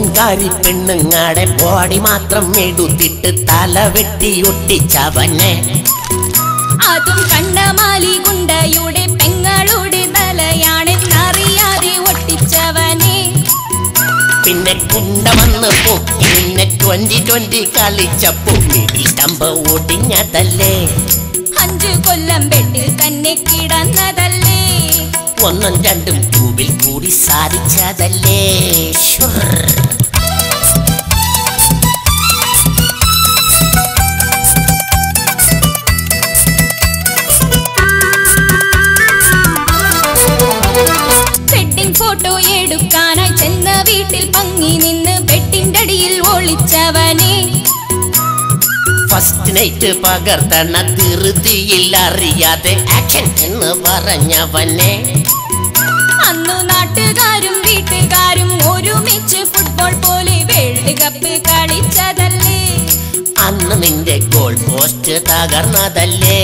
ഫോറിൻകാരി പെണ്ണുങ്ങാടെ body മാത്രം എടുത്തിട്ട് തല വെട്ടി ഒട്ടിച്ചവനെ. അതും കണ്ണമാലി ഗുണ്ടയുടെ പെങ്ങളുടെ തലയാണെന്നറിയാതെ ഒട്ടിച്ചവനെ. പിന്നെ കുണ്ട വന്ന് പൊക്കി നിന്നെ 2020 കളിച്ചപ്പോ മിഡിൽ സ്റ്റമ്പ് ഒടിഞ്ഞതല്ലേ. 5 കൊല്ലം ബെഡിൽ തന്നെ കിടന്നതല്ലേ. 1ഉം 2ഉം ട്യൂബിൽ കൂടി സാധിച്ചതല്ലേ. വെഡിങ് ഫോട്ടോ എടുക്കാനായി ചെന്ന വീട്ടിൽ പങ്ങി നിന്ന് ബെഡിന്റെ അടിയിൽ ഒളിച്ചവനെ. ഫസ്റ്റ് നൈറ്റ് പകർത്തണ ധൃതിയിൽ അറിയാതെ ആക്ഷൻ എന്ന് പറഞ്ഞവനെ. അന്നു നാട്ടുകാരും വീട്ടുകാരും ഒരുമിച്ച് ഫുട്ബോൾ പോലെ വേൾഡ് കപ്പ് കളിച്ചതല്ലേ. അന്ന് നിന്റെ ഗോൾ പോസ്റ്റ് തകർന്നതല്ലേ.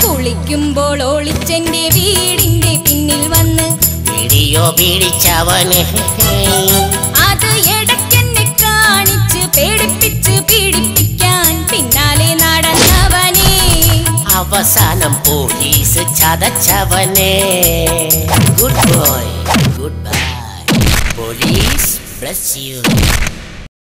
കുളിക്കുമ്പോൾ ഒളിച്ചെന്റെ വീടിന്റെ പിന്നിൽ വന്ന് വീഡിയോ പിടിച്ചവന്. അത് ഇടയ്ക്കെന്നെ കാണിച്ച് പേടിപ്പിച്ച് പീഡിപ്പിക്കാൻ പിന്നാലെ നടന്നവനെ. അവസാനം പോലീസ് ചതച്ചവനെ. Good boy, good bye. Police bless U.